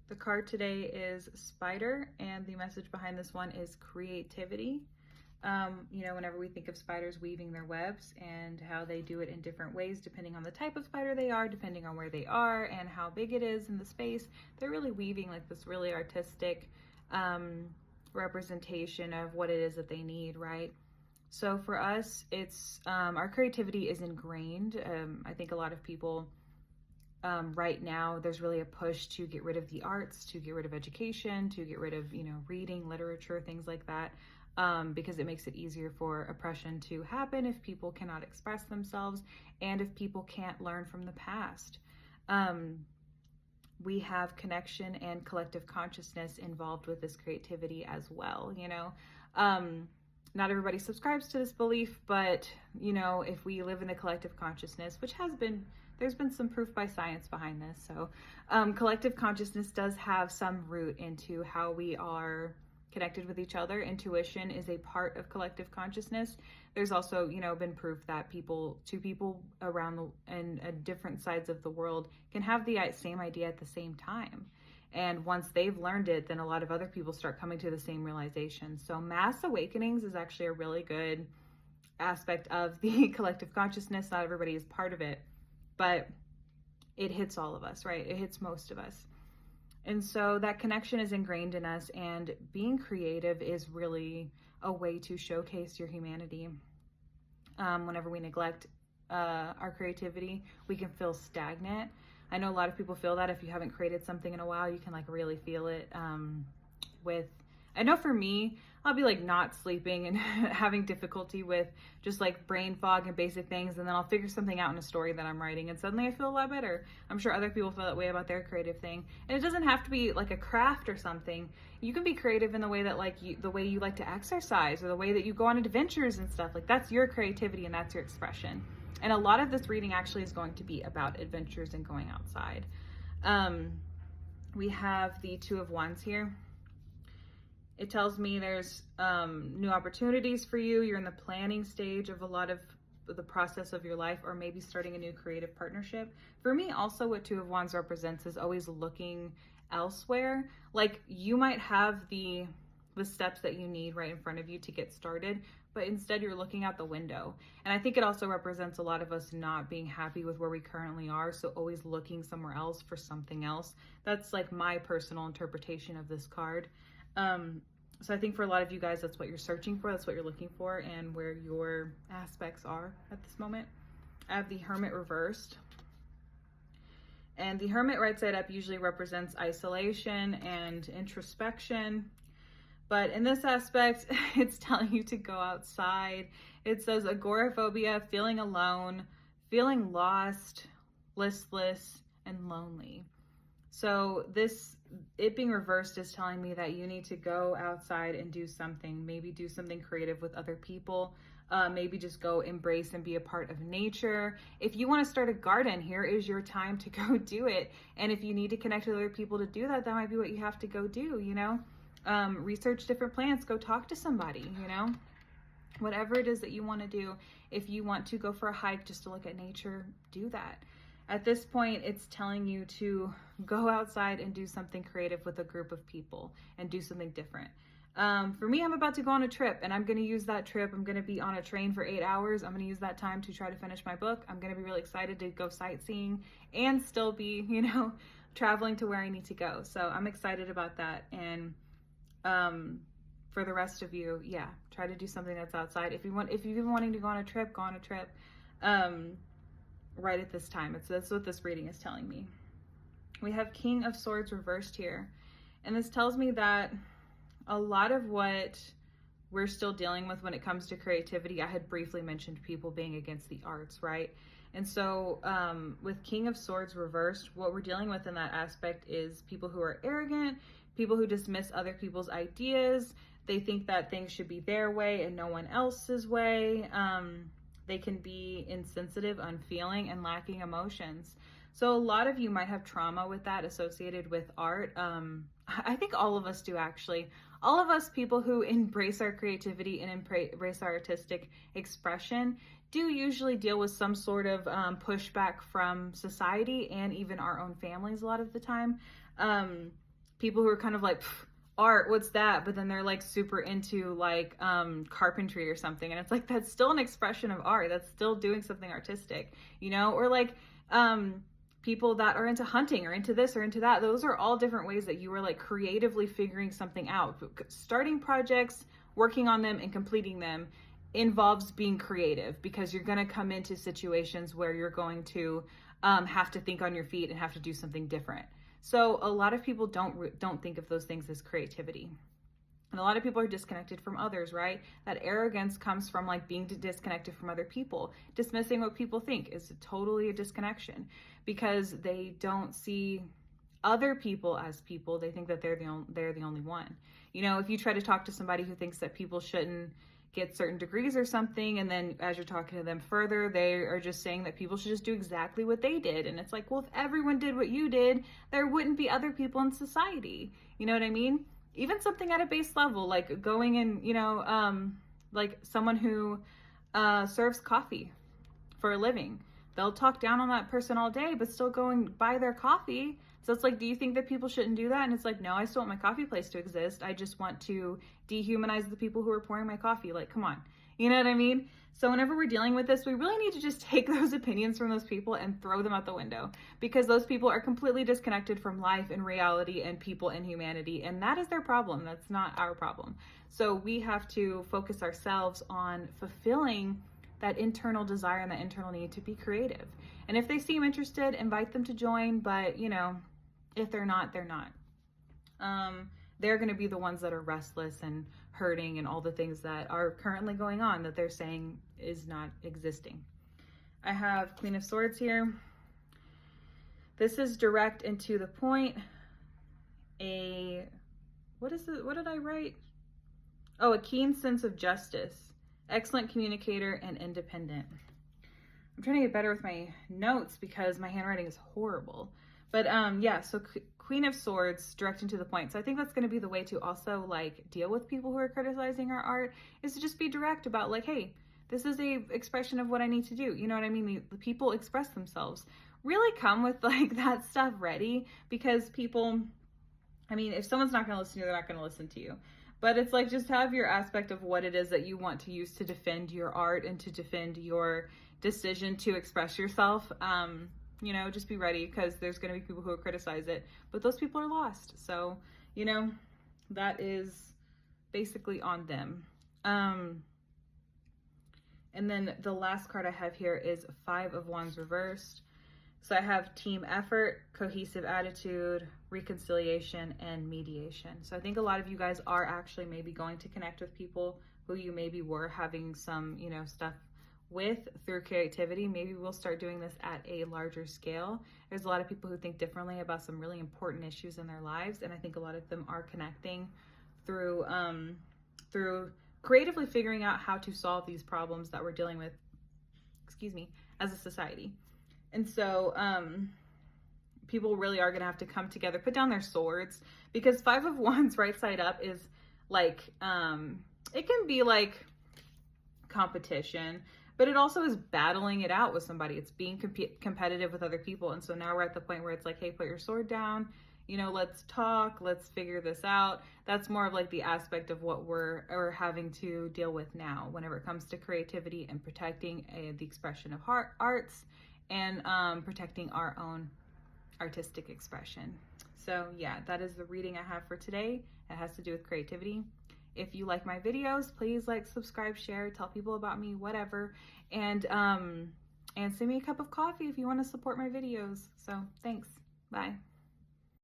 The card today is Spider, and the message behind this one is creativity. Whenever we think of spiders weaving their webs and how they do it in different ways, depending on the type of spider they are, depending on where they are and how big it is in the space, they're really weaving like this really artistic representation of what it is that they need, right? So for us, it's our creativity is ingrained. I think a lot of people right now, there's really a push to get rid of the arts, to get rid of education, to get rid of, reading, literature, things like that, because it makes it easier for oppression to happen if people cannot express themselves and if people can't learn from the past. We have connection and collective consciousness involved with this creativity as well, Not everybody subscribes to this belief, but, if we live in the collective consciousness, which there's been some proof by science behind this. So collective consciousness does have some root into how we are connected with each other. Intuition is a part of collective consciousness. There's also, been proof that two people around and different sides of the world can have the same idea at the same time. And once they've learned it, then a lot of other people start coming to the same realization. So mass awakenings is actually a really good aspect of the collective consciousness. Not everybody is part of it, but it hits all of us, right? It hits most of us. And so that connection is ingrained in us, and being creative is really a way to showcase your humanity. Whenever we neglect our creativity, we can feel stagnant. I know a lot of people feel that if you haven't created something in a while, you can really feel it I know for me, I'll be not sleeping and having difficulty with just brain fog and basic things. And then I'll figure something out in a story that I'm writing and suddenly I feel a lot better. I'm sure other people feel that way about their creative thing. And it doesn't have to be like a craft or something. You can be creative in the way that the way you like to exercise or the way that you go on adventures and stuff. That's your creativity and that's your expression. And a lot of this reading actually is going to be about adventures and going outside. We have the Two of Wands here. It tells me there's new opportunities for you. You're in the planning stage of a lot of the process of your life, or maybe starting a new creative partnership. For me, also what Two of Wands represents is always looking elsewhere. You might have the steps that you need right in front of you to get started, but instead you're looking out the window. And I think it also represents a lot of us not being happy with where we currently are, so always looking somewhere else for something else. That's my personal interpretation of this card. So I think for a lot of you guys, that's what you're searching for, that's what you're looking for, and where your aspects are at this moment. I have the Hermit reversed. And the Hermit right side up usually represents isolation and introspection. But in this aspect, it's telling you to go outside. It says agoraphobia, feeling alone, feeling lost, listless, and lonely. So it being reversed is telling me that you need to go outside and do something, maybe do something creative with other people, maybe just go embrace and be a part of nature. If you want to start a garden, here is your time to go do it. And if you need to connect with other people to do that, that might be what you have to go do, research different plants, go talk to somebody, whatever it is that you want to do. If you want to go for a hike just to look at nature, do that. At this point, it's telling you to go outside and do something creative with a group of people and do something different. For me, I'm about to go on a trip, and I'm going to use that trip. I'm going to be on a train for 8 hours. I'm going to use that time to try to finish my book. I'm going to be really excited to go sightseeing and still be, traveling to where I need to go. So I'm excited about that. And for the rest of you, try to do something that's outside. If you've been wanting to go on a trip, go on a trip. Right at this time. That's what this reading is telling me. We have King of Swords reversed here. And this tells me that a lot of what we're still dealing with when it comes to creativity, I had briefly mentioned people being against the arts, right? And so with King of Swords reversed, what we're dealing with in that aspect is people who are arrogant, people who dismiss other people's ideas. They think that things should be their way and no one else's way. They can be insensitive, unfeeling, and lacking emotions. So a lot of you might have trauma with that associated with art. I think all of us do, actually. All of us people who embrace our creativity and embrace our artistic expression do usually deal with some sort of pushback from society and even our own families a lot of the time. people who are kind of like, art, what's that? But then they're like super into like carpentry or something. And it's like, that's still an expression of art. That's still doing something artistic, you know? Or like people that are into hunting or into this or into that. Those are all different ways that you are like creatively figuring something out. Starting projects, working on them, and completing them involves being creative, because you're going to come into situations where you're going to have to think on your feet and have to do something different. So a lot of people don't think of those things as creativity. And a lot of people are disconnected from others, right? That arrogance comes from like being disconnected from other people. Dismissing what people think is totally a disconnection, because they don't see other people as people. They think that they're the only one. You know, if you try to talk to somebody who thinks that people shouldn't get certain degrees or something, and then as you're talking to them further, they are just saying that people should just do exactly what they did. And it's like, well, if everyone did what you did, there wouldn't be other people in society. You know what I mean? Even something at a base level, like going in, you know, like someone who serves coffee for a living. They'll talk down on that person all day, but still go and buy their coffee. So it's like, do you think that people shouldn't do that? And it's like, no, I still want my coffee place to exist. I just want to dehumanize the people who are pouring my coffee. Like, come on. You know what I mean? So whenever we're dealing with this, we really need to just take those opinions from those people and throw them out the window, because those people are completely disconnected from life and reality and people and humanity. And that is their problem. That's not our problem. So we have to focus ourselves on fulfilling that internal desire and that internal need to be creative. And if they seem interested, invite them to join. But, you know, if they're not, they're not. They're going to be the ones that are restless and hurting and all the things that are currently going on that they're saying is not existing. I have Queen of Swords here. This is direct and to the point. What is it? What did I write? Oh, a keen sense of justice. Excellent communicator and independent. I'm trying to get better with my notes because my handwriting is horrible. But yeah, so Queen of Swords, direct and to the point. So I think that's going to be the way to also like deal with people who are criticizing our art, is to just be direct about like, hey, this is a expression of what I need to do. You know what I mean? The people express themselves. Really come with like that stuff ready, because people, I mean, if someone's not going to listen to you, they're not going to listen to you. But it's like, just have your aspect of what it is that you want to use to defend your art and to defend your decision to express yourself. You know, just be ready, because there's going to be people who will criticize it, but those people are lost. So, you know, that is basically on them. And then the last card I have here is 5 of Wands reversed. So I have team effort, cohesive attitude, reconciliation, and mediation. So I think a lot of you guys are actually maybe going to connect with people who you maybe were having some, you know, stuff with through creativity. Maybe we'll start doing this at a larger scale. There's a lot of people who think differently about some really important issues in their lives, and I think a lot of them are connecting through through creatively figuring out how to solve these problems that we're dealing with, excuse me, as a society. And so people really are going to have to come together, put down their swords, because 5 of Wands right side up is like it can be like competition, but it also is battling it out with somebody. It's being competitive with other people. And so now we're at the point where it's like, hey, put your sword down, you know, let's talk, let's figure this out. That's more of like the aspect of what we're having to deal with now whenever it comes to creativity and protecting the expression of arts and protecting our own artistic expression. So yeah, that is the reading I have for today. It has to do with creativity. If you like my videos, please like, subscribe, share, tell people about me, whatever. And send me a cup of coffee if you want to support my videos. So thanks. Bye.